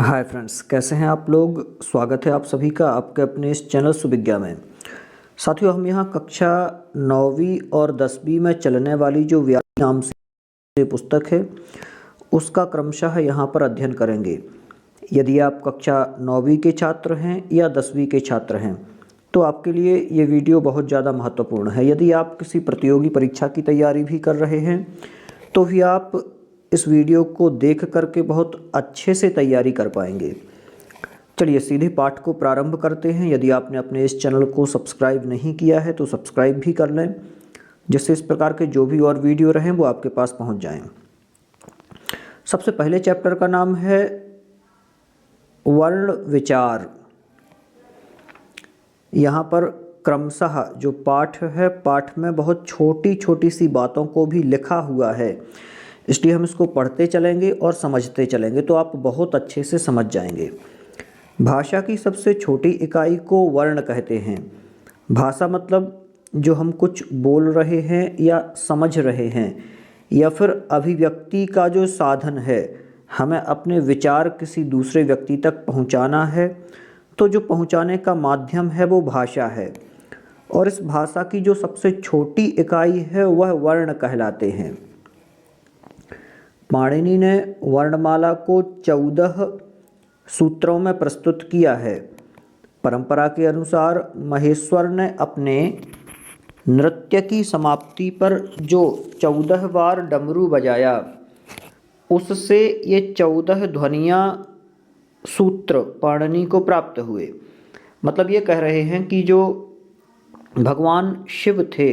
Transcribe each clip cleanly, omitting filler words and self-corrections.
Hi friends, कैसे हैं आप लोग। स्वागत है आप सभी का आपके अपने इस चैनल सुविज्ञा में। साथियों, हम यहाँ कक्षा 9वीं और 10वीं में चलने वाली जो व्याकरण नाम से पुस्तक है उसका क्रमशः यहाँ पर अध्ययन करेंगे। यदि आप कक्षा 9वीं के छात्र हैं या 10वीं के छात्र हैं तो आपके लिए ये वीडियो बहुत ज़्यादा महत्वपूर्ण है। यदि आप किसी प्रतियोगी परीक्षा की तैयारी भी कर रहे हैं तो भी आप इस वीडियो को देख करके बहुत अच्छे से तैयारी कर पाएंगे। चलिए सीधे पाठ को प्रारंभ करते हैं। यदि आपने अपने इस चैनल को सब्सक्राइब नहीं किया है तो सब्सक्राइब भी कर लें, जिससे इस प्रकार के जो भी और वीडियो रहें वो आपके पास पहुंच जाएं। सबसे पहले चैप्टर का नाम है वर्ण विचार। यहाँ पर क्रमशः जो पाठ है, पाठ में बहुत छोटी छोटी सी बातों को भी लिखा हुआ है, इसलिए हम इसको पढ़ते चलेंगे और समझते चलेंगे तो आप बहुत अच्छे से समझ जाएंगे। भाषा की सबसे छोटी इकाई को वर्ण कहते हैं। भाषा मतलब जो हम कुछ बोल रहे हैं या समझ रहे हैं या फिर अभिव्यक्ति का जो साधन है। हमें अपने विचार किसी दूसरे व्यक्ति तक पहुंचाना है तो जो पहुंचाने का माध्यम है वो भाषा है, और इस भाषा की जो सबसे छोटी इकाई है वह वर्ण कहलाते हैं। पाणिनि ने वर्णमाला को 14 सूत्रों में प्रस्तुत किया है। परंपरा के अनुसार महेश्वर ने अपने नृत्य की समाप्ति पर जो 14 बार डमरू बजाया, उससे ये 14 ध्वनियाँ सूत्र पाणिनि को प्राप्त हुए। मतलब ये कह रहे हैं कि जो भगवान शिव थे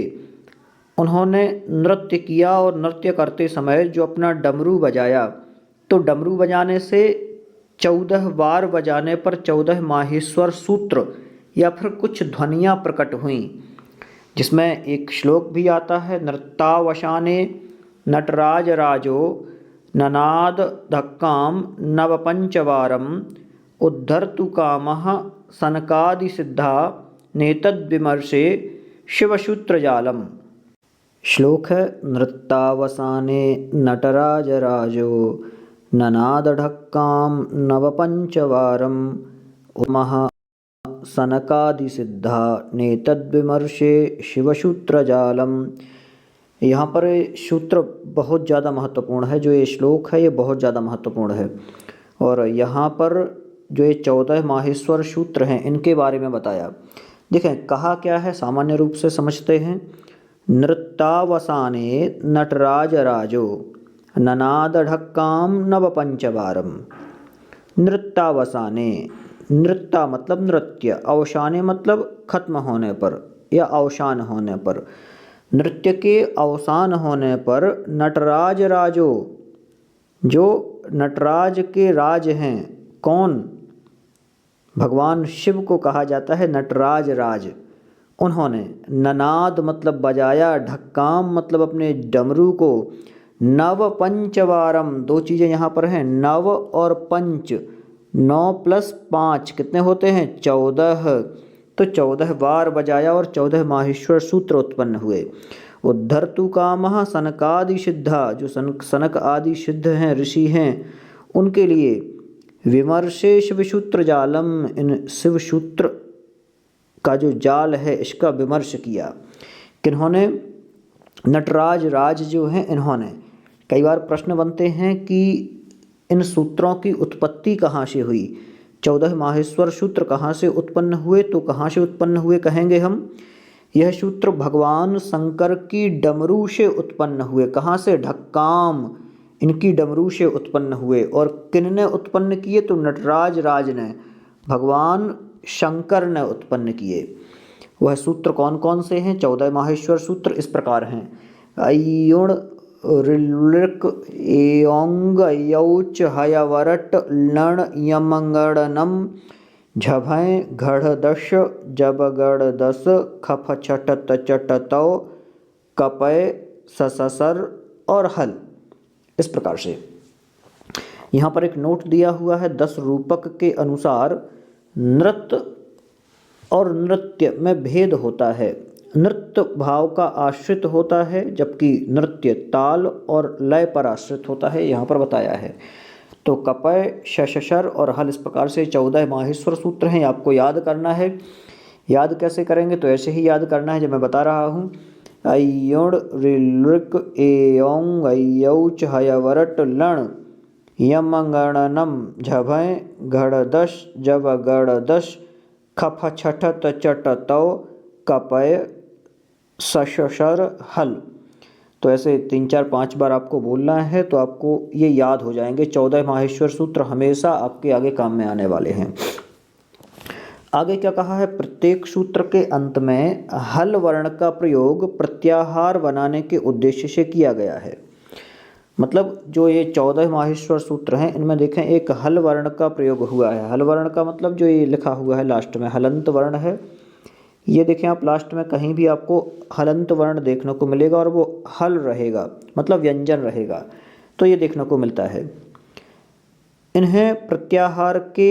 उन्होंने नृत्य किया और नृत्य करते समय जो अपना डमरू बजाया, तो डमरू बजाने से 14 बार बजाने पर 14 माहेश्वर सूत्र या फिर कुछ ध्वनियाँ प्रकट हुईं, जिसमें एक श्लोक भी आता है, नृत्तावसाने नटराज राजो ननाद धक्काम नवपंचवारम उद्धर्तु कामः सनकादि सिद्धा नेतद्विमर्शे शिवसूत्रजालम। श्लोक है, नृत्तावसाने नटराजराजो ननादढक्कां नवपंचवारम उमः सनकादिसिद्धा नेतद्विमर्शे शिवसूत्रजालम। यहाँ पर सूत्र बहुत ज़्यादा महत्वपूर्ण है। जो ये श्लोक है ये बहुत ज़्यादा महत्वपूर्ण है, और यहाँ पर जो ये 14 माहेश्वर सूत्र हैं इनके बारे में बताया। देखें कहा क्या है, सामान्य रूप से समझते हैं। नृत्तावसाने नटराजराजो ननादढक्कां नवपंचवारम। नृत्तावसाने, नृत्ता मतलब नृत्य, अवसाने मतलब खत्म होने पर या अवसान होने पर। नृत्य के अवसान होने पर नटराज राजो, जो नटराज के राज हैं, कौन, भगवान शिव को कहा जाता है नटराज राज, उन्होंने ननाद मतलब बजाया, ढक्काम मतलब अपने डमरू को, नव पंचवारम, दो चीज़ें यहाँ पर हैं, नव और पंच, 9 + 5 कितने होते हैं, 14, तो 14 बार बजाया और 14 माहेश्वर सूत्र उत्पन्न हुए। उद्धर्तु कामः सनकादि सिद्धा, जो सनक आदि सिद्ध हैं, ऋषि हैं, उनके लिए विमर्शे शिवसूत्र जालम, इन शिवसूत्र का जो जाल है इसका विमर्श किया। किन्होंने, नटराज राज जो हैं इन्होंने। कई बार प्रश्न बनते हैं कि इन सूत्रों की उत्पत्ति कहाँ से हुई, 14 माहेश्वर सूत्र कहाँ से उत्पन्न हुए, तो कहाँ से उत्पन्न हुए कहेंगे हम, यह सूत्र भगवान शंकर की डमरू से उत्पन्न हुए। कहाँ से, ढक्काम, इनकी डमरू से उत्पन्न हुए। और किनने उत्पन्न किए, तो नटराज राज ने, भगवान शंकर ने उत्पन्न किए। वह सूत्र कौन कौन से हैं, 14 माहेश्वर सूत्र इस प्रकार हैं, अयुण ऋलृक एओंग यौच हयवरट लण यमंगणनम झभय घड़दश जबगड़दस खफ छटत चटतौ कपय सससर और हल। इस प्रकार से यहाँ पर एक नोट दिया हुआ है, 10 रूपक के अनुसार नृत्य और नृत्य में भेद होता है। नृत्य भाव का आश्रित होता है, जबकि नृत्य ताल और लय पर आश्रित होता है, यहाँ पर बताया है। तो कपय, शशर और हल, इस प्रकार से 14 माहेश्वर सूत्र हैं, आपको याद करना है। याद कैसे करेंगे? तो ऐसे ही याद करना है जब मैं बता रहा हूँ। अय्युण ऋलृक एयों अयौच हयवरट लण यमगणनम झभय घड़दश जब गड़दश खफ छठत चटतौ कपय सशर हल। तो ऐसे 3 4 5 बार आपको बोलना है, तो आपको ये याद हो जाएंगे। 14 माहेश्वर सूत्र हमेशा आपके आगे काम में आने वाले हैं। आगे क्या कहा है? प्रत्येक सूत्र के अंत में हल वर्ण का प्रयोग प्रत्याहार बनाने के उद्देश्य से किया गया है। मतलब जो ये 14 माहेश्वर सूत्र हैं, इनमें देखें एक हल वर्ण का प्रयोग हुआ है। हल वर्ण का मतलब जो ये लिखा हुआ है लास्ट में, हलंत वर्ण है। ये देखें आप, लास्ट में कहीं भी आपको हलंत वर्ण देखने को मिलेगा और वो हल रहेगा, मतलब व्यंजन रहेगा। तो ये देखने को मिलता है। इन्हें प्रत्याहार के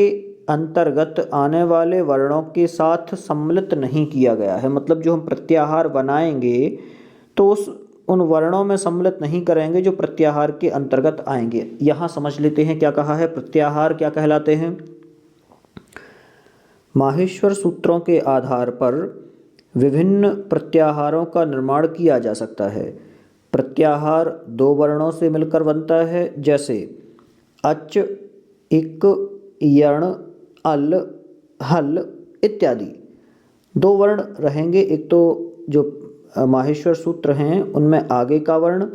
अंतर्गत आने वाले वर्णों के साथ सम्मिलित नहीं किया गया है। मतलब जो हम प्रत्याहार बनाएंगे तो उन वर्णों में सम्मिलित नहीं करेंगे जो प्रत्याहार के अंतर्गत आएंगे। यहाँ समझ लेते हैं क्या कहा है, प्रत्याहार क्या कहलाते हैं। माहेश्वर सूत्रों के आधार पर विभिन्न प्रत्याहारों का निर्माण किया जा सकता है। प्रत्याहार 2 वर्णों से मिलकर बनता है, जैसे अच, इक, यण, अल, हल इत्यादि। 2 वर्ण रहेंगे, एक तो जो माहेश्वर सूत्र हैं उनमें आगे का वर्ण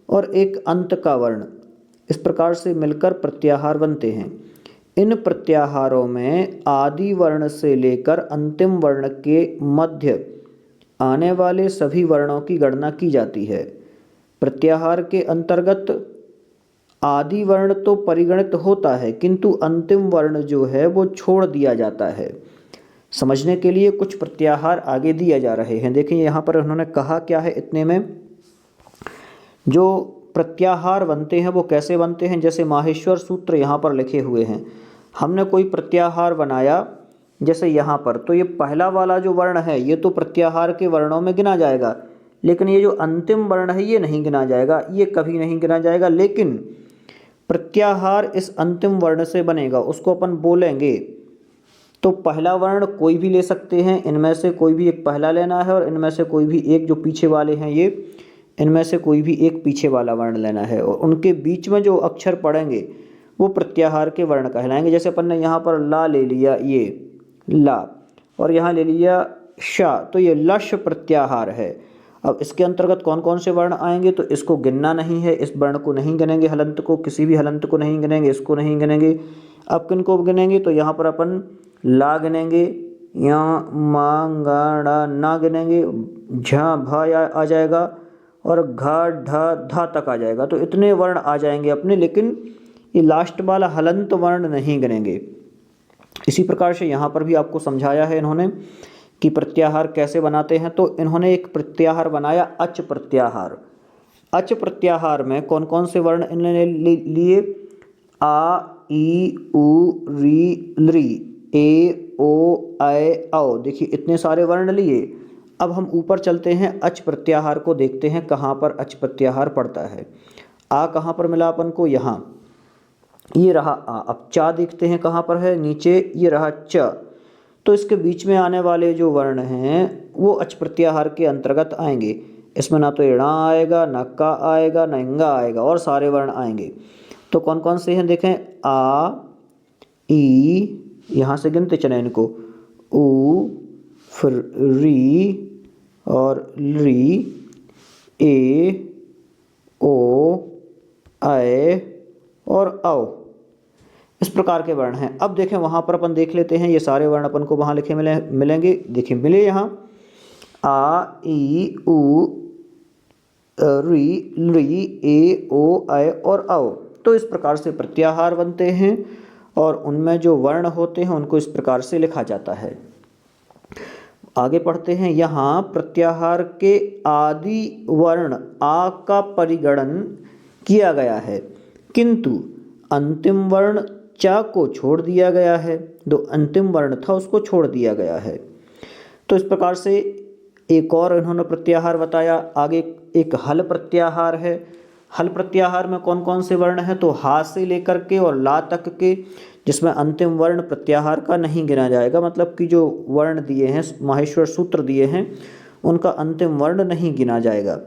और एक अंत का वर्ण, इस प्रकार से मिलकर प्रत्याहार बनते हैं। इन प्रत्याहारों में आदि वर्ण से लेकर अंतिम वर्ण के मध्य आने वाले सभी वर्णों की गणना की जाती है। प्रत्याहार के अंतर्गत आदि वर्ण तो परिगणित होता है, किंतु अंतिम वर्ण जो है वो छोड़ दिया जाता है। समझने के लिए कुछ प्रत्याहार आगे दिए जा रहे हैं। देखिए यहाँ पर उन्होंने कहा क्या है, इतने में जो प्रत्याहार बनते हैं वो कैसे बनते हैं। जैसे माहेश्वर सूत्र यहाँ पर लिखे हुए हैं, हमने कोई प्रत्याहार बनाया जैसे यहाँ पर, तो ये पहला वाला जो वर्ण है ये तो प्रत्याहार के वर्णों में गिना जाएगा, लेकिन ये जो अंतिम वर्ण है ये नहीं गिना जाएगा, ये कभी नहीं गिना जाएगा। लेकिन प्रत्याहार इस अंतिम वर्ण से बनेगा, उसको अपन बोलेंगे। तो पहला वर्ण कोई भी ले सकते हैं, इनमें से कोई भी एक पहला लेना है और इनमें से कोई भी एक जो पीछे वाले हैं ये, इनमें से कोई भी एक पीछे वाला वर्ण लेना है और उनके बीच में जो अक्षर पड़ेंगे वो प्रत्याहार के वर्ण कहलाएंगे। जैसे अपन ने यहाँ पर ला ले लिया, ये ला, और यहाँ ले लिया शा, तो ये लश प्रत्याहार है। अब इसके अंतर्गत कौन कौन से वर्ण आएंगे, तो इसको गिनना नहीं है, इस वर्ण को नहीं गिनेंगे, हलंत को, किसी भी हलंत को नहीं गिनेंगे, इसको नहीं गिनेंगे। अब किन को गिनेंगे, तो यहाँ पर अपन ला गिनेंगे, यहाँ मा गा डा ना गिनेंगे, झा भा आ जाएगा और घा ढा धा तक आ जाएगा। तो इतने वर्ण आ जाएंगे अपने, लेकिन ये लास्ट वाला हलंत वर्ण नहीं गिनेंगे। इसी प्रकार से यहाँ पर भी आपको समझाया है इन्होंने कि प्रत्याहार कैसे बनाते हैं। तो इन्होंने एक प्रत्याहार बनाया, अच प्रत्याहार। अच प्रत्याहार में कौन कौन से वर्ण इन्होंने लिए, आ, ई, उ, री, लृ, ए, ओ, ऐ, औ। देखिए इतने सारे वर्ण लिए। अब हम ऊपर चलते हैं, अच प्रत्याहार को देखते हैं कहाँ पर अच प्रत्याहार पड़ता है। आ कहाँ पर मिला अपन को, यहाँ, ये रहा आ। अब चा देखते हैं कहाँ पर है, नीचे, ये रहा च। तो इसके बीच में आने वाले जो वर्ण हैं वो अच प्रत्याहार के अंतर्गत आएंगे। इसमें ना तो इणा आएगा, ना का आएगा, ना इंगा आएगा, और सारे वर्ण आएंगे। तो कौन कौन से हैं देखें, आ, ई, यहाँ से गिनते चले इनको, उ, फिर री और लृ, ए, ओ, ऐ और औ। इस प्रकार के वर्ण हैं। अब देखें वहाँ पर अपन देख लेते हैं, ये सारे वर्ण अपन को वहाँ लिखे मिलेंगे। देखिए मिले यहाँ आ, ई, उ, री, लृ, ए, ओ, ऐ और औ। तो इस प्रकार से प्रत्याहार बनते हैं और उनमें जो वर्ण होते हैं उनको इस प्रकार से लिखा जाता है। आगे पढ़ते हैं, यहाँ प्रत्याहार के आदि वर्ण आ का परिगणन किया गया है, किंतु अंतिम वर्ण चा को छोड़ दिया गया है। जो अंतिम वर्ण था उसको छोड़ दिया गया है। तो इस प्रकार से एक और इन्होंने प्रत्याहार बताया। आगे एक हल प्रत्याहार है। हल प्रत्याहार में कौन कौन से वर्ण हैं? तो हा से लेकर के और ला तक के, जिसमें अंतिम वर्ण प्रत्याहार का नहीं गिना जाएगा, मतलब कि जो वर्ण दिए हैं, माहेश्वर सूत्र दिए हैं, उनका अंतिम वर्ण नहीं गिना जाएगा।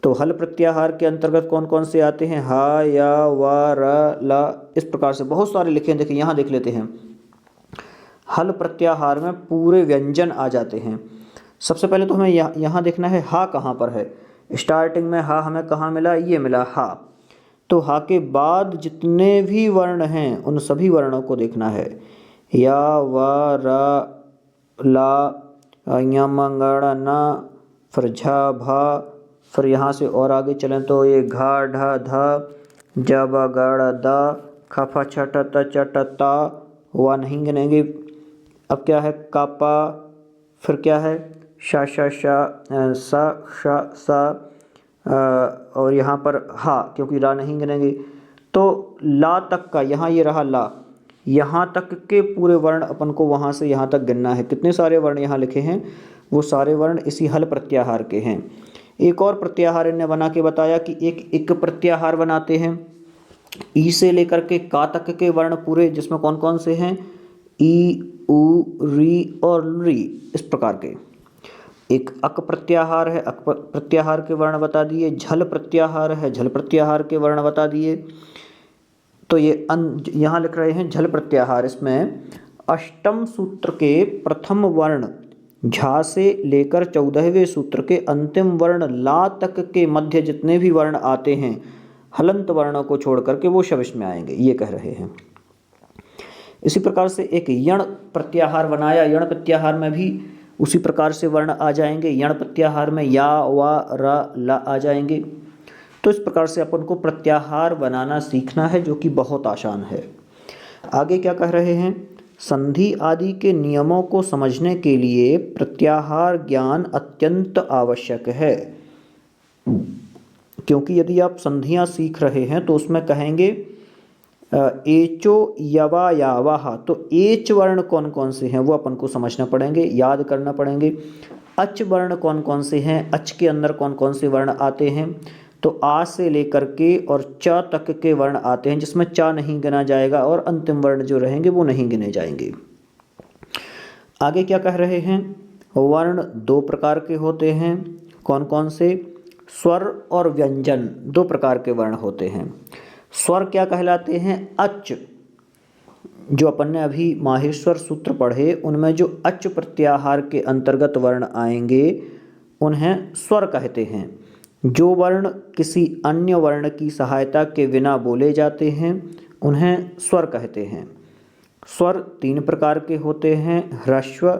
तो हल प्रत्याहार के अंतर्गत कौन कौन से आते हैं? हा, या, वा, र, ला, इस प्रकार से बहुत सारे लिखे हैं। देखिए यहाँ देख लेते हैं। हल प्रत्याहार में पूरे व्यंजन आ जाते हैं। सबसे पहले तो हमें यहाँ देखना है हा कहाँ पर है। स्टार्टिंग में हा हमें कहाँ मिला? ये मिला हा। तो हा के बाद जितने भी वर्ण हैं उन सभी वर्णों को देखना है। या, वा, रा, ला, यम, ङ, न, फिर झा, भा, फिर यहाँ से और आगे चलें तो ये घा, ढा, धा, जब, गड़, द, ख, फ, छ, ट, त, च, ट, ता, वा नहीं गिनेंगे। अब क्या है? कापा, फिर क्या है? शा, शा, शा, सा, शा, सा, और यहाँ पर हा, क्योंकि ला नहीं गिनेंगे। तो ला तक का, यहाँ ये रहा ला, यहाँ तक के पूरे वर्ण अपन को वहाँ से यहाँ तक गिनना है। कितने सारे वर्ण यहाँ लिखे हैं? वो सारे वर्ण इसी हल प्रत्याहार के हैं। एक और प्रत्याहार इन्हें बना के बताया कि एक प्रत्याहार बनाते हैं ई से लेकर के का तक के वर्ण पूरे, जिसमें कौन कौन से हैं? ई, उ, री और री, इस प्रकार के। एक अक प्रत्याहार है, अक प्रत्याहार के वर्ण बता दिए। झल प्रत्याहार है, झल प्रत्याहार के वर्ण बता दिए। तो ये यहाँ लिख रहे हैं झल प्रत्याहार। इसमें अष्टम सूत्र के प्रथम वर्ण झा से लेकर 14वें सूत्र के अंतिम वर्ण ला तक के मध्य जितने भी वर्ण आते हैं, हलंत वर्णों को छोड़ करके वो सब इसमें आएंगे, ये कह रहे हैं। इसी प्रकार से एक यण प्रत्याहार बनाया। यण प्रत्याहार में भी उसी प्रकार से वर्ण आ जाएंगे। यण प्रत्याहार में या, वा, रा, ला आ जाएंगे। तो इस प्रकार से अपन को प्रत्याहार बनाना सीखना है, जो कि बहुत आसान है। आगे क्या कह रहे हैं? संधि आदि के नियमों को समझने के लिए प्रत्याहार ज्ञान अत्यंत आवश्यक है। क्योंकि यदि आप संधियां सीख रहे हैं तो उसमें कहेंगे एचो, यवा, यावाह, तो एच वर्ण कौन कौन से हैं वो अपन को समझना पड़ेंगे, याद करना पड़ेंगे। अच वर्ण कौन कौन से हैं, अच के अंदर कौन कौन से वर्ण आते हैं? तो आ से लेकर के और च तक के वर्ण आते हैं, जिसमें चा नहीं गिना जाएगा और अंतिम वर्ण जो रहेंगे वो नहीं गिने जाएंगे। आगे क्या कह रहे हैं? वर्ण दो प्रकार के होते हैं। कौन कौन से? स्वर और व्यंजन, दो प्रकार के वर्ण होते हैं। स्वर क्या कहलाते हैं? अच। जो अपन ने अभी माहेश्वर सूत्र पढ़े उनमें जो अच प्रत्याहार के अंतर्गत वर्ण आएंगे उन्हें स्वर कहते हैं। जो वर्ण किसी अन्य वर्ण की सहायता के बिना बोले जाते हैं उन्हें स्वर कहते हैं। स्वर तीन प्रकार के होते हैं: ह्रस्व,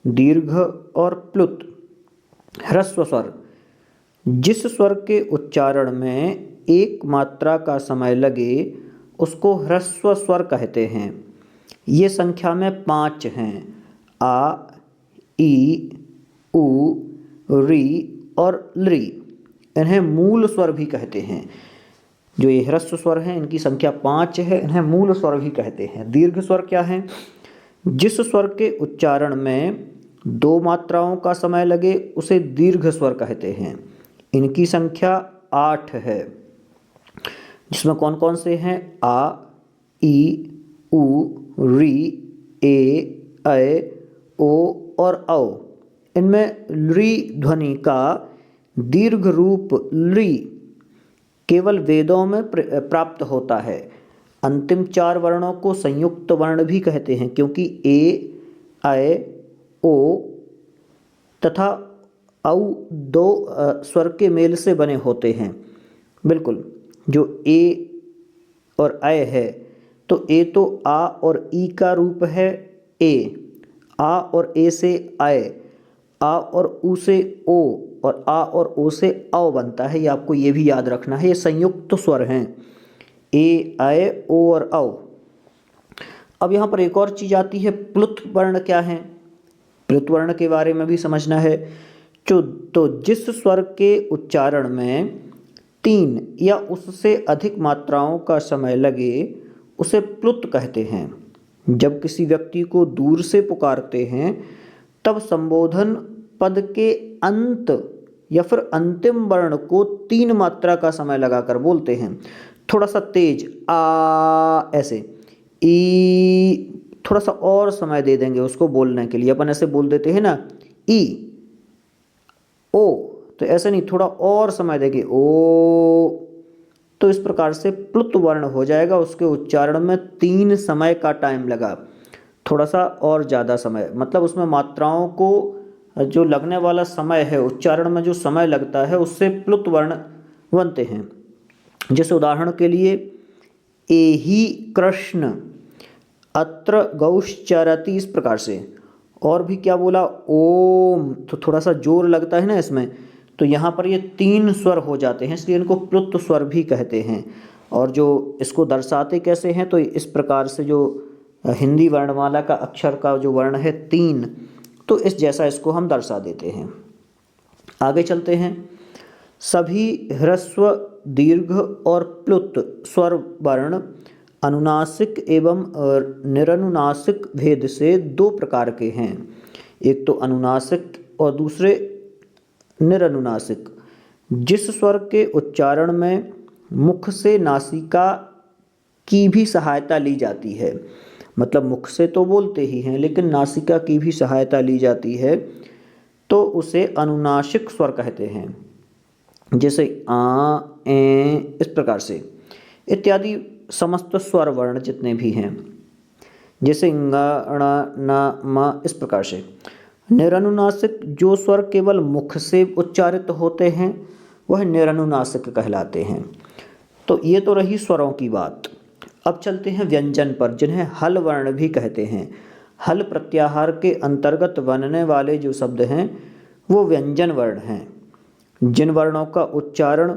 दीर्घ और प्लुत। ह्रस्व स्वर, जिस स्वर के उच्चारण में एक मात्रा का समय लगे उसको ह्रस्व स्वर कहते हैं। ये संख्या में 5 हैं: आ, ई, उ, री और लृ। इन्हें मूल स्वर भी कहते हैं। जो ये ह्रस्व स्वर हैं इनकी संख्या 5 है, इन्हें मूल स्वर भी कहते हैं। दीर्घ स्वर क्या है? जिस स्वर के उच्चारण में 2 मात्राओं का समय लगे उसे दीर्घ स्वर कहते हैं। इनकी संख्या 8 है, जिसमें कौन कौन से हैं? आ, ई, उ, री, ए, ऐ, ओ और औ। इनमें लृ ध्वनि का दीर्घ रूप लृ केवल वेदों में प्राप्त होता है। अंतिम 4 वर्णों को संयुक्त वर्ण भी कहते हैं, क्योंकि ए, ऐ, ओ तथा औ 2 स्वर के मेल से बने होते हैं। बिल्कुल, जो ए और ऐ है तो ए तो आ और ई का रूप है ए, आ और ए से ऐ, आ और उ से ओ और आ और ओ से औ बनता है। ये आपको ये भी याद रखना है, ये संयुक्त स्वर हैं, ए, ऐ, ओ और औ। अब यहाँ पर एक और चीज़ आती है, प्लुत वर्ण क्या है? प्लुत वर्ण के बारे में भी समझना है। तो जिस स्वर के उच्चारण में 3 या उससे अधिक मात्राओं का समय लगे उसे प्लुत कहते हैं। जब किसी व्यक्ति को दूर से पुकारते हैं तब संबोधन पद के अंत या फिर अंतिम वर्ण को 3 मात्रा का समय लगाकर बोलते हैं। थोड़ा सा तेज आ, ऐसे ई, थोड़ा सा और समय दे देंगे उसको बोलने के लिए। अपन ऐसे बोल देते हैं ना ई ओ, तो ऐसे नहीं, थोड़ा और समय देंगे ओ। तो इस प्रकार से प्लुत वर्ण हो जाएगा। उसके उच्चारण में 3 समय का टाइम लगा, थोड़ा सा और ज़्यादा समय, मतलब उसमें मात्राओं को जो लगने वाला समय है, उच्चारण में जो समय लगता है, उससे प्लुत वर्ण बनते हैं। जैसे उदाहरण के लिए एहि कृष्ण, अत्र गौश्चरति, इस प्रकार से। और भी क्या बोला, ओम, तो थोड़ा सा जोर लगता है ना इसमें, तो यहाँ पर ये 3 स्वर हो जाते हैं, इसलिए इनको प्लुत स्वर भी कहते हैं। और जो इसको दर्शाते कैसे हैं, तो इस प्रकार से जो हिंदी वर्णमाला का अक्षर का जो वर्ण है 3, तो इस जैसा इसको हम दर्शा देते हैं। आगे चलते हैं। सभी ह्रस्व, दीर्घ और प्लुत स्वर वर्ण अनुनासिक एवं निरनुनासिक भेद से 2 प्रकार के हैं। एक तो अनुनासिक और दूसरे निरनुनासिक। जिस स्वर के उच्चारण में मुख से नासिका की भी सहायता ली जाती है, मतलब मुख से तो बोलते ही हैं लेकिन नासिका की भी सहायता ली जाती है, तो उसे अनुनासिक स्वर कहते हैं। जैसे आ, ए, इस प्रकार से इत्यादि समस्त स्वर वर्ण जितने भी हैं, जैसे ङ, ण, न, म, इस प्रकार से। निरनुनासिक जो स्वर केवल मुख से उच्चारित होते हैं वह निरनुनासिक कहलाते हैं। तो ये तो रही स्वरों की बात। अब चलते हैं व्यंजन पर, जिन्हें हल वर्ण भी कहते हैं। हल प्रत्याहार के अंतर्गत बनने वाले जो शब्द हैं वो व्यंजन वर्ण हैं। जिन वर्णों का उच्चारण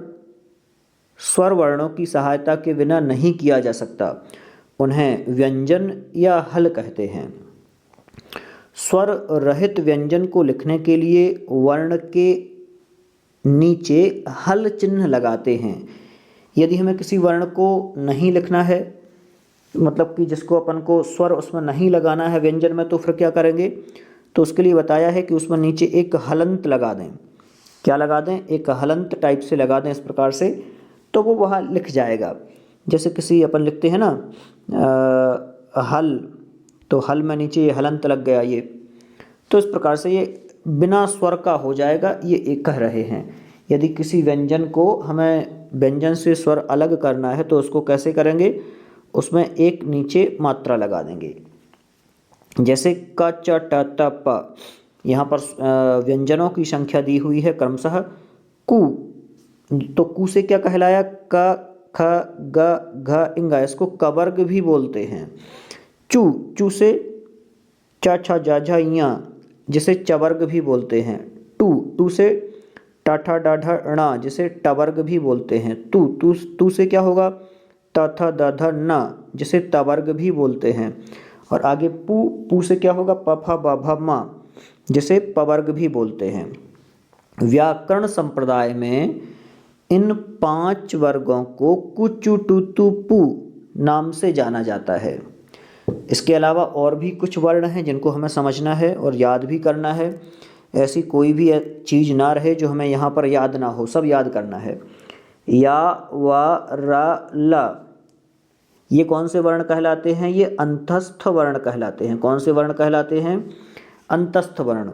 स्वर वर्णों की सहायता के बिना नहीं किया जा सकता, उन्हें व्यंजन या हल कहते हैं। स्वर रहित व्यंजन को लिखने के लिए वर्ण के नीचे हल चिन्ह लगाते हैं। यदि हमें किसी वर्ण को नहीं लिखना है, मतलब कि जिसको अपन को स्वर उसमें नहीं लगाना है व्यंजन में, तो फिर क्या करेंगे, तो उसके लिए बताया है कि उसमें नीचे एक हलंत लगा दें। क्या लगा दें, एक हलंत टाइप से लगा दें इस प्रकार से, तो वो वहाँ लिख जाएगा। जैसे किसी अपन लिखते हैं ना हल, तो हल में नीचे ये हलंत लग गया, ये तो इस प्रकार से ये बिना स्वर का हो जाएगा, ये एक कह रहे हैं। यदि किसी व्यंजन को हमें व्यंजन से स्वर अलग करना है तो उसको कैसे करेंगे, उसमें एक नीचे मात्रा लगा देंगे। जैसे क, च, ट, त, प, यहाँ पर व्यंजनों की संख्या दी हुई है क्रमशः कु, तो कु से क्या कहलाया, क, ख, ग, घ, इंगा, इसको कवर्ग भी बोलते हैं। चू, चू से च, छ, ज, झ, इया, जिसे चवर्ग भी बोलते हैं। टू, टू से टा, ठा, डा, ढ, णा, जिसे टवर्ग भी बोलते हैं। तू, तू, तू से क्या होगा, त, थ, द, ध, न, जिसे तवर्ग भी बोलते हैं। और आगे पू, पू से क्या होगा, प, फ, ब, भ, म, जिसे पवर्ग भी बोलते हैं। व्याकरण संप्रदाय में इन 5 वर्गों को कु, चु, टू, तु, पू नाम से जाना जाता है। इसके अलावा और भी कुछ वर्ण हैं जिनको हमें समझना है और याद भी करना है। ऐसी कोई भी चीज़ ना रहे जो हमें यहाँ पर याद ना हो, सब याद करना है। या, व, र, ल, ये कौन से वर्ण कहलाते हैं, ये अंतस्थ वर्ण कहलाते हैं। कौन से वर्ण कहलाते हैं, अंतस्थ वर्ण।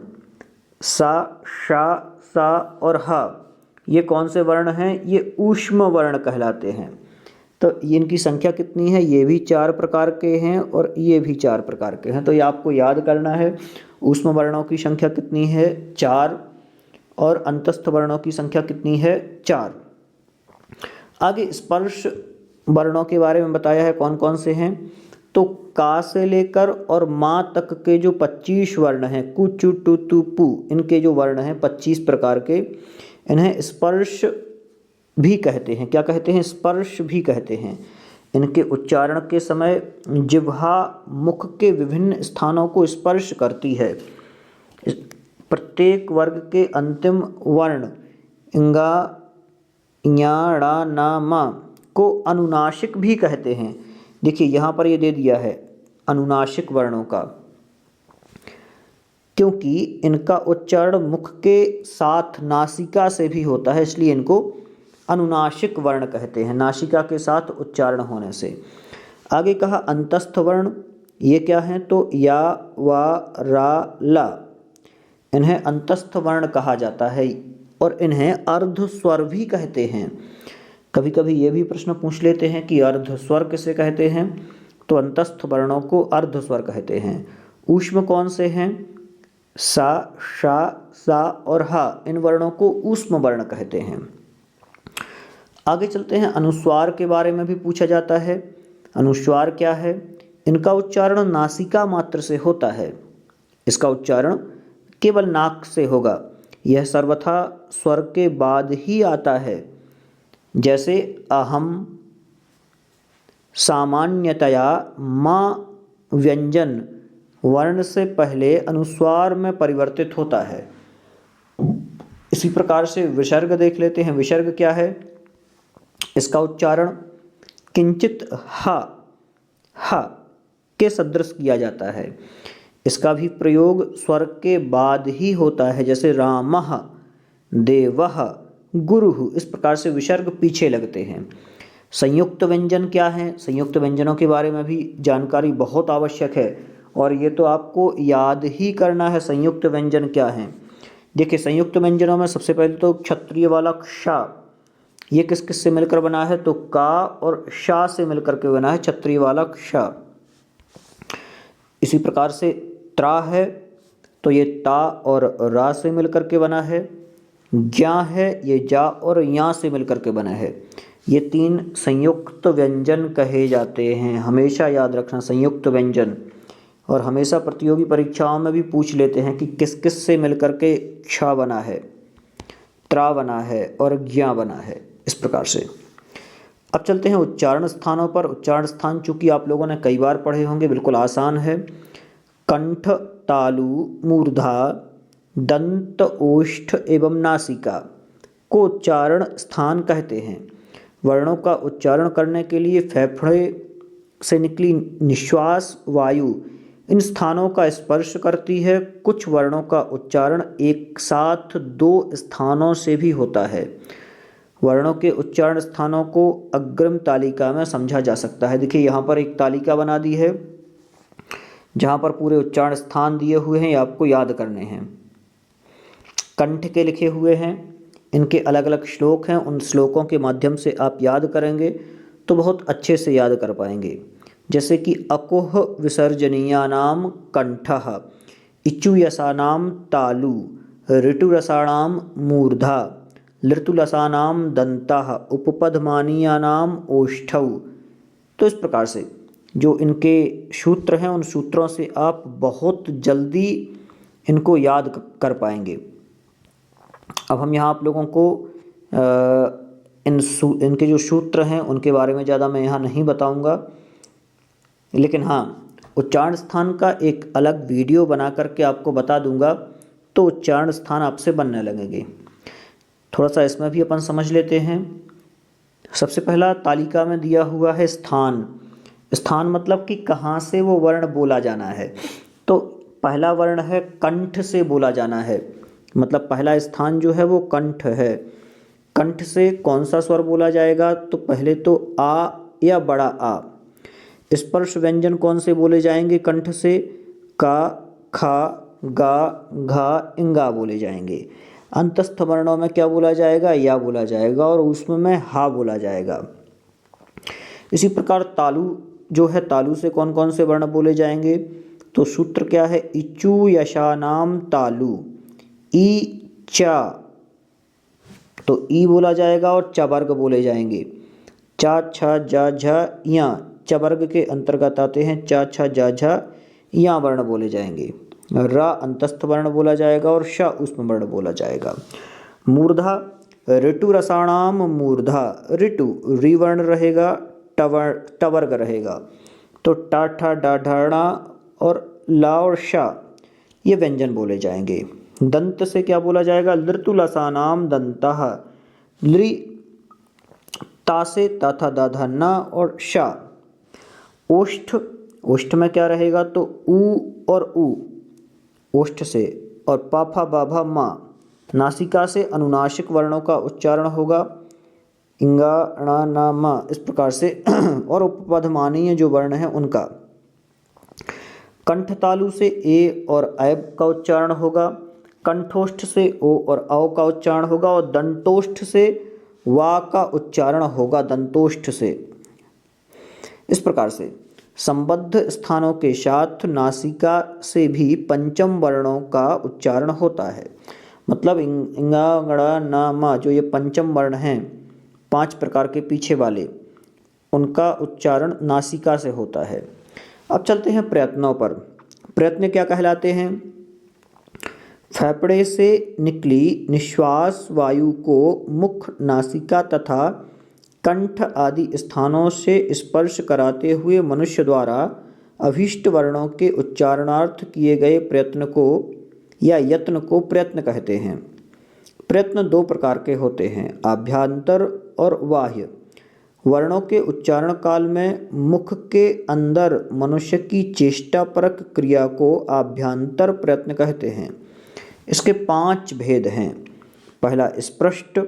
सा, शा, सा और ह, ये कौन से वर्ण हैं, ये ऊष्म वर्ण कहलाते हैं। तो इनकी संख्या कितनी है, ये भी 4 प्रकार के हैं और ये भी 4 प्रकार के हैं। तो ये आपको याद करना है। ऊष्म वर्णों की संख्या कितनी है, 4, और अंतस्थ वर्णों की संख्या कितनी है, 4। आगे स्पर्श वर्णों के बारे में बताया है कौन कौन से हैं। तो का से लेकर और माँ तक के जो 25 वर्ण हैं, कु, चु, टू, तु, पू, इनके जो वर्ण हैं 25 प्रकार के, इन्हें स्पर्श भी कहते हैं। क्या कहते हैं, स्पर्श भी कहते हैं। इनके उच्चारण के समय जिह्वा मुख के विभिन्न स्थानों को स्पर्श करती है। प्रत्येक वर्ग के अंतिम वर्ण इंगा, ञा, ड़ा, ना, मा को अनुनासिक भी कहते हैं। देखिए यहाँ पर ये दे दिया है अनुनासिक वर्णों का। क्योंकि इनका उच्चारण मुख के साथ नासिका से भी होता है, इसलिए इनको अनुनासिक वर्ण कहते हैं, नासिका के साथ उच्चारण होने से। आगे कहा अंतस्थ वर्ण, ये क्या हैं? तो या, वा, रा, ला, इन्हें अंतस्थ वर्ण कहा जाता है और इन्हें अर्ध स्वर भी कहते हैं। कभी कभी ये भी प्रश्न पूछ लेते हैं कि अर्ध स्वर किसे कहते हैं? तो अंतस्थ वर्णों को अर्ध स्वर कहते हैं। ऊष्म कौन से हैं? सा, शा, सा और हा, इन वर्णों को ऊष्म वर्ण कहते हैं। आगे चलते हैं, अनुस्वार के बारे में भी पूछा जाता है। अनुस्वार क्या है? इनका उच्चारण नासिका मात्र से होता है, इसका उच्चारण केवल नाक से होगा। यह सर्वथा स्वर के बाद ही आता है, जैसे अहम, सामान्यतया, माँ व्यंजन वर्ण से पहले अनुस्वार में परिवर्तित होता है। इसी प्रकार से विसर्ग देख लेते हैं। विसर्ग क्या है? इसका उच्चारण किंचित हा के सदृश किया जाता है। इसका भी प्रयोग स्वर के बाद ही होता है, जैसे रामः, देवः, गुरुः, इस प्रकार से विसर्ग पीछे लगते हैं। संयुक्त व्यंजन क्या है? संयुक्त व्यंजनों के बारे में भी जानकारी बहुत आवश्यक है और ये तो आपको याद ही करना है। संयुक्त व्यंजन क्या है? देखिए, संयुक्त व्यंजनों में सबसे पहले तो क्षत्रिय वाला क्षा, ये किस किस से मिलकर बना है? तो का और शा से मिलकर के बना है क्षत्रिय वाला क्षा। इसी प्रकार से त्रा है तो ये ता और रा से मिलकर के बना है। ज्ञा है, ये जा और या से मिलकर के बना है। ये तीन संयुक्त व्यंजन कहे जाते हैं, हमेशा याद रखना संयुक्त व्यंजन। और हमेशा प्रतियोगी परीक्षाओं में भी पूछ लेते हैं कि किस किस से मिलकर के क्षा बना है, त्रा बना है और ज्ञा बना है, इस प्रकार से। अब चलते हैं उच्चारण स्थानों पर। उच्चारण स्थान चूंकि आप लोगों ने कई बार पढ़े होंगे, बिल्कुल आसान है। कंठ, तालु, मूर्धा, दंत, ओष्ठ एवं नासिका को उच्चारण स्थान कहते हैं। वर्णों का उच्चारण करने के लिए फेफड़े से निकली निश्वास वायु इन स्थानों का स्पर्श करती है। कुछ वर्णों का उच्चारण एक साथ दो स्थानों से भी होता है। वर्णों के उच्चारण स्थानों को अग्रिम तालिका में समझा जा सकता है। देखिए, यहाँ पर एक तालिका बना दी है जहाँ पर पूरे उच्चारण स्थान दिए हुए हैं, ये आपको याद करने हैं। कंठ के लिखे हुए हैं, इनके अलग अलग श्लोक हैं, उन श्लोकों के माध्यम से आप याद करेंगे तो बहुत अच्छे से याद कर पाएंगे। जैसे कि अकुह विसर्जनीयानाम कंठः, इचुयसानाम तालु, ऋतुरसाणाम मूर्धा, लृतुलसानाम दंतः, उपपदमानीयानाम ओष्ठौ। तो इस प्रकार से जो इनके सूत्र हैं, उन सूत्रों से आप बहुत जल्दी इनको याद कर पाएंगे। अब हम यहाँ आप लोगों को इनके जो सूत्र हैं उनके बारे में ज़्यादा मैं यहाँ नहीं बताऊँगा, लेकिन हाँ, उच्चारण स्थान का एक अलग वीडियो बना करके आपको बता दूंगा, तो उच्चारण स्थान आपसे बनने लगेंगे। थोड़ा सा इसमें भी अपन समझ लेते हैं। सबसे पहला तालिका में दिया हुआ है स्थान। स्थान मतलब कि कहाँ से वो वर्ण बोला जाना है। तो पहला वर्ण है कंठ से बोला जाना है, मतलब पहला स्थान जो है वो कंठ है। कंठ से कौन सा स्वर बोला जाएगा? तो पहले तो आ या बड़ा आ। स्पर्श व्यंजन कौन से बोले जाएंगे कंठ से? का, खा, गा, घा, इंगा बोले जाएंगे। अंतस्थ वर्णों में क्या बोला जाएगा? या बोला जाएगा और उसमें में हा बोला जाएगा। इसी प्रकार तालु जो है, तालु से कौन कौन से वर्ण बोले जाएंगे? तो सूत्र क्या है? इचु यशानाम तालु, ई चा, तो ई बोला जाएगा और च वर्ग बोले जाएंगे। चा, छ, जा, झ, या च वर्ग के अंतर्गत आते हैं। चा, छ, जा, झ, या वर्ण बोले जाएंगे। रा अंतस्थ वर्ण बोला जाएगा और श ऊष्म वर्ण बोला जाएगा। मूर्धा, ऋतु रसाणाम मूर्धा, ऋतु री वर्ण रहेगा, टवर्ग रहेगा। तो टा, ठा, डा, ढाणा और ला और शा ये व्यंजन बोले जाएंगे। दंत से क्या बोला जाएगा? लृतुलसानाम दंतः, लृ ता से ता, था, दा, धा, ना और शा। ओष्ठ, ओष्ठ में क्या रहेगा? तो ऊ और ऊ, ओष्ठ से, और पा फा बा भा मा नासिका से अनुनासिक वर्णों का उच्चारण होगा, इंगा ण न म इस प्रकार से और उपपदमानीय जो वर्ण हैं उनका। कंठ तालु से ए और ऐब का उच्चारण होगा, कंठोष्ठ से ओ और औ का उच्चारण होगा, और दंतोष्ठ से वा का उच्चारण होगा दंतोष्ठ से। इस प्रकार से संबद्ध स्थानों के साथ नासिका से भी पंचम वर्णों का उच्चारण होता है। मतलब इंगा गड़ा न म जो ये पंचम वर्ण हैं 5 प्रकार के पीछे वाले, उनका उच्चारण नासिका से होता है। अब चलते हैं प्रयत्नों पर। प्रयत्न क्या कहलाते हैं? फेफड़े से निकली निश्वास वायु को मुख, नासिका तथा कंठ आदि स्थानों से स्पर्श कराते हुए मनुष्य द्वारा अभीष्ट वर्णों के उच्चारणार्थ किए गए प्रयत्न को या यत्न को प्रयत्न कहते हैं। प्रयत्न 2 प्रकार के होते हैं, आभ्यंतर और बाह्य। वर्णों के उच्चारण काल में मुख के अंदर मनुष्य की चेष्टापरक क्रिया को आभ्यंतर प्रयत्न कहते हैं। इसके 5 भेद हैं। पहला स्पष्ट।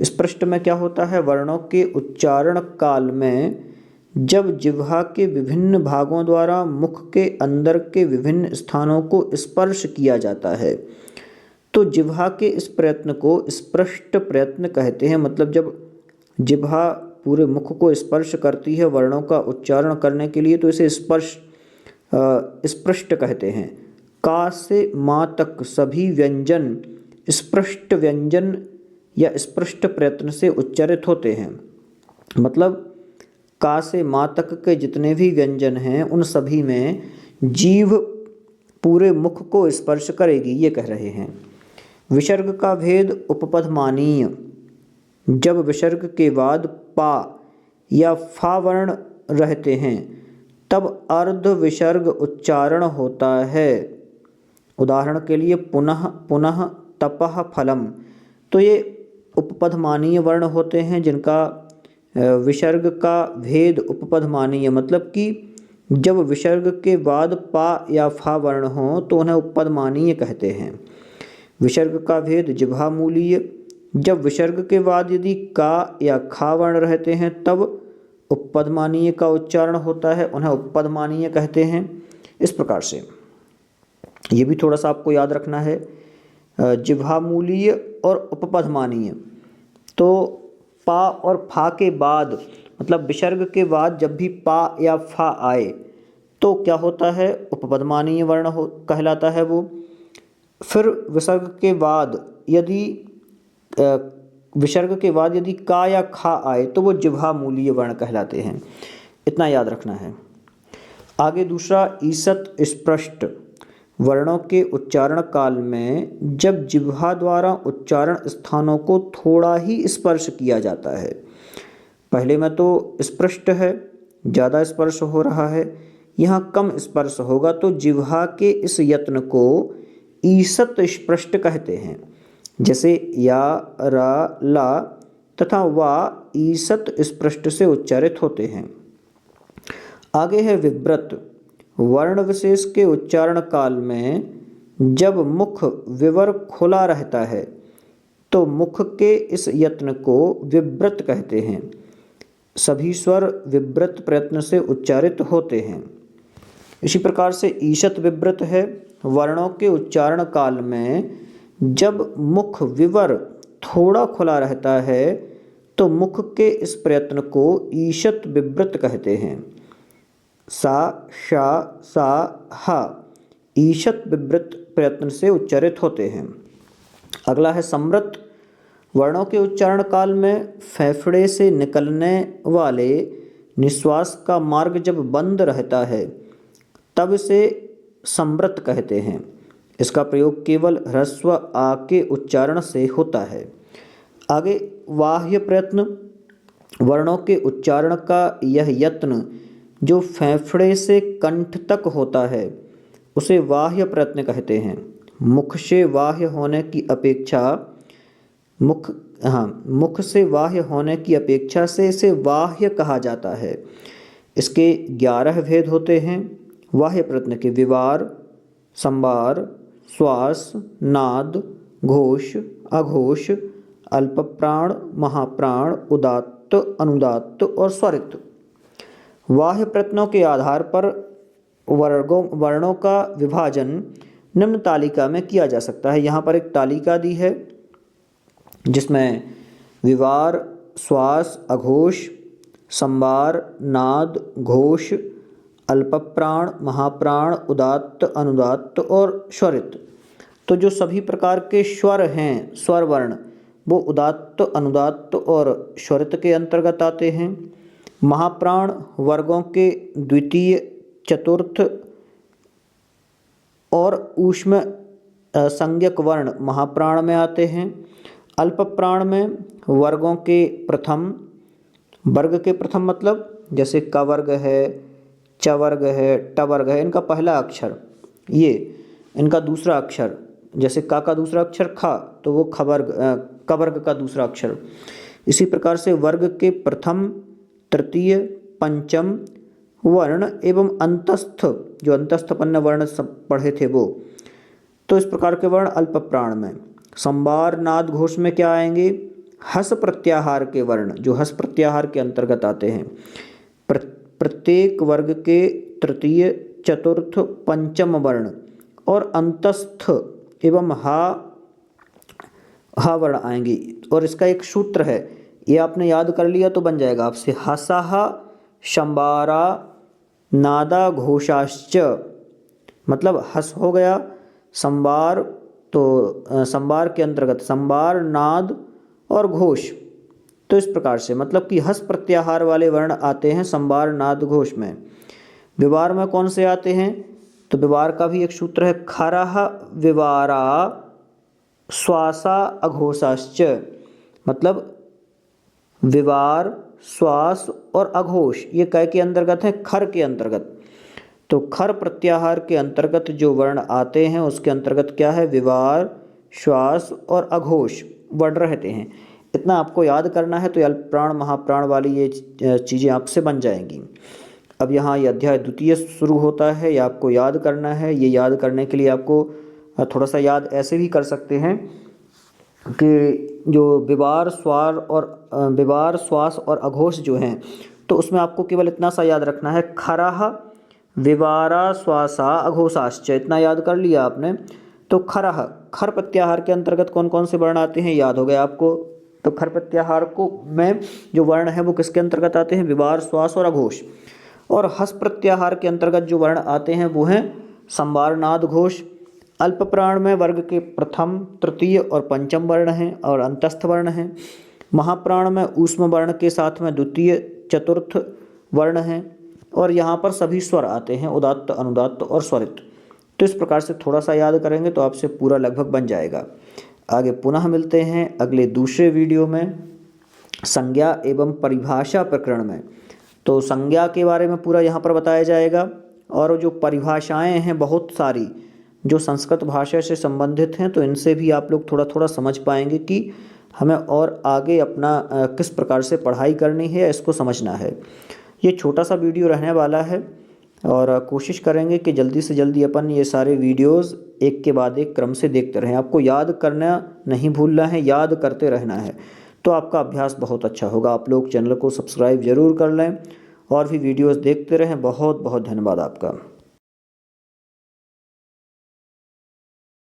स्पष्ट में क्या होता है? वर्णों के उच्चारण काल में जब जिह्वा के विभिन्न भागों द्वारा मुख के अंदर के विभिन्न स्थानों को स्पर्श किया जाता है, तो जिह्वा के इस प्रयत्न को स्पष्ट प्रयत्न कहते हैं। मतलब जब जिह्वा पूरे मुख को स्पर्श करती है वर्णों का उच्चारण करने के लिए, तो इसे स्पष्ट कहते हैं। का से माँ तक सभी व्यंजन स्पष्ट व्यंजन या स्पष्ट प्रयत्न से उच्चारित होते हैं। मतलब का से माँ तक के जितने भी व्यंजन हैं उन सभी में जीभ पूरे मुख को स्पर्श करेगी, ये कह रहे हैं। विसर्ग का भेद उपपदमानीय। जब विसर्ग के बाद पा या फा वर्ण रहते हैं तब अर्ध विसर्ग उच्चारण होता है। उदाहरण के लिए पुनः पुनः तपः फलम, तो ये उपपदमानीय वर्ण होते हैं जिनका विसर्ग का भेद उपपदमानीय, मतलब कि जब विसर्ग के बाद पा या फा वर्ण हो तो उन्हें उपपदमानीय कहते हैं। विसर्ग का भेद जिह्वामूलीय। जब विसर्ग के बाद यदि का या खा वर्ण रहते हैं तब उपपदमानीय का उच्चारण होता है, उन्हें उपपदमानीय कहते हैं। इस प्रकार से ये भी थोड़ा सा आपको याद रखना है, जिह्वामूलीय और उपपदमानीय। तो पा और फा के बाद, मतलब विसर्ग के बाद जब भी पा या फा आए तो क्या होता है? उपपदमानीय वर्ण कहलाता है वो। फिर विसर्ग के बाद यदि का या खा आए तो वो जिह्वामूलीय वर्ण कहलाते हैं। इतना याद रखना है। आगे दूसरा ईसत स्पष्ट। वर्णों के उच्चारण काल में जब जिह्वा द्वारा उच्चारण स्थानों को थोड़ा ही स्पर्श किया जाता है। पहले में तो स्पष्ट है, ज़्यादा स्पर्श हो रहा है, यहाँ कम स्पर्श होगा, तो जिह्वा के इस यत्न को ईसत स्पष्ट कहते हैं। जैसे या, रा, ला तथा वा ईसत स्पष्ट से उच्चारित होते हैं। आगे है विव्रत। वर्ण विशेष के उच्चारण काल में जब मुख विवर खुला रहता है तो मुख के इस यत्न को विव्रत कहते हैं। सभी स्वर विव्रत प्रयत्न से उच्चारित होते हैं। इसी प्रकार से ईशत विव्रत है। वर्णों के उच्चारण काल में जब मुख विवर थोड़ा खुला रहता है तो मुख के इस प्रयत्न को ईशत विव्रत कहते हैं। सा, शा, सा, हा ईशत विव्रत प्रयत्न से उच्चारित होते हैं। अगला है सम्रत। वर्णों के उच्चारण काल में फेफड़े से निकलने वाले निश्वास का मार्ग जब बंद रहता है तब इसे सम्रत कहते हैं। इसका प्रयोग केवल ह्रस्व आ के उच्चारण से होता है। आगे बाह्य प्रयत्न। वर्णों के उच्चारण का यह यत्न जो फेफड़े से कंठ तक होता है उसे बाह्य प्रयत्न कहते हैं। मुख से बाह्य होने की अपेक्षा मुख से बाह्य होने की अपेक्षा से इसे बाह्य कहा जाता है। इसके 11 भेद होते हैं। बाह्य प्रयत्न के विवार, संवार, श्वास, नाद, घोष, अघोष, अल्पप्राण, महाप्राण, उदात्त, अनुदात्त और स्वरित। बाह्य प्रत्ययों के आधार पर वर्णों का विभाजन निम्न तालिका में किया जा सकता है। यहाँ पर एक तालिका दी है जिसमें विवार, श्वास, अघोष, संवार, नाद, घोष, अल्पप्राण, महाप्राण, उदात्त, अनुदात्त और स्वरित। तो जो सभी प्रकार के स्वर हैं, स्वर वर्ण, वो उदात्त, अनुदात्त और स्वरित के अंतर्गत आते हैं। महाप्राण वर्गों के द्वितीय, चतुर्थ और ऊष्म संज्ञक वर्ण महाप्राण में आते हैं। अल्पप्राण में वर्गों के प्रथम, वर्ग के प्रथम मतलब जैसे क वर्ग है, च वर्ग है, ट वर्ग है, इनका पहला अक्षर, ये इनका दूसरा अक्षर, जैसे का दूसरा अक्षर ख, तो वो ख वर्ग, क वर्ग का दूसरा अक्षर। इसी प्रकार से वर्ग के प्रथम, तृतीय, पंचम वर्ण एवं अंतस्थ, जो अंतस्थपन्न वर्ण सब पढ़े थे वो, तो इस प्रकार के वर्ण अल्पप्राण में। संवार, नाद, घोष में क्या आएंगे? हस प्रत्याहार के वर्ण, जो हस प्रत्याहार के अंतर्गत आते हैं। प्रत्येक वर्ग के तृतीय, चतुर्थ, पंचम वर्ण और अंतस्थ एवं हा वर्ण आएंगी। और इसका एक सूत्र है, ये आपने याद कर लिया तो बन जाएगा आपसे। हसः संवारा नादा घोषाश्च, मतलब हस हो गया, संवार, तो संवार के अंतर्गत संवार, नाद और घोष। तो इस प्रकार से मतलब कि हस प्रत्याहार वाले वर्ण आते हैं संवार, नाद, घोष में। विवार में कौन से आते हैं? तो विवार का भी एक सूत्र है, खरः विवारा श्वासा अघोषाश्च, मतलब विवार, श्वास और अघोष ये कै के अंतर्गत है? खर के अंतर्गत। तो खर प्रत्याहार के अंतर्गत जो वर्ण आते हैं उसके अंतर्गत क्या है? विवार, श्वास और अघोष वर्ण रहते हैं। इतना आपको याद करना है, तो अल्पप्राण, महाप्राण वाली ये चीज़ें आपसे बन जाएंगी। अब यहाँ ये अध्याय द्वितीय शुरू होता है, ये आपको याद करना है। ये याद करने के लिए आपको थोड़ा सा याद ऐसे भी कर सकते हैं कि जो विवार, विवार, श्वास और अघोष जो हैं, तो उसमें आपको केवल इतना सा याद रखना है, खरः विवारा श्वासा अघोषाश्च, इतना याद कर लिया आपने। तो खरः, खर प्रत्याहार के अंतर्गत कौन कौन से वर्ण आते हैं याद हो गया आपको। तो खर प्रत्याहार को में जो वर्ण है वो किसके अंतर्गत आते हैं? विवार, श्वास और अघोष। और हस प्रत्याहार के अंतर्गत जो वर्ण आते हैं वो हैं संवार, नाद, घोष। अल्पप्राण में वर्ग के प्रथम, तृतीय और पंचम वर्ण हैं और अंतस्थ वर्ण हैं। महाप्राण में ऊष्म वर्ण के साथ में द्वितीय, चतुर्थ वर्ण हैं। और यहाँ पर सभी स्वर आते हैं, उदात्त, अनुदात्त और स्वरित। तो इस प्रकार से थोड़ा सा याद करेंगे तो आपसे पूरा लगभग बन जाएगा। आगे पुनः मिलते हैं अगले दूसरे वीडियो में संज्ञा एवं परिभाषा प्रकरण में। तो संज्ञा के बारे में पूरा यहाँ पर बताया जाएगा, और जो परिभाषाएं हैं बहुत सारी जो संस्कृत भाषा से संबंधित हैं, तो इनसे भी आप लोग थोड़ा थोड़ा समझ पाएंगे कि हमें और आगे अपना किस प्रकार से पढ़ाई करनी है, इसको समझना है। ये छोटा सा वीडियो रहने वाला है और कोशिश करेंगे कि जल्दी से जल्दी अपन ये सारे वीडियोस एक के बाद एक क्रम से देखते रहें। आपको याद करना नहीं भूलना है, याद करते रहना है, तो आपका अभ्यास बहुत अच्छा होगा। आप लोग चैनल को सब्सक्राइब ज़रूर कर लें और भी वीडियोस देखते रहें। बहुत बहुत धन्यवाद आपका।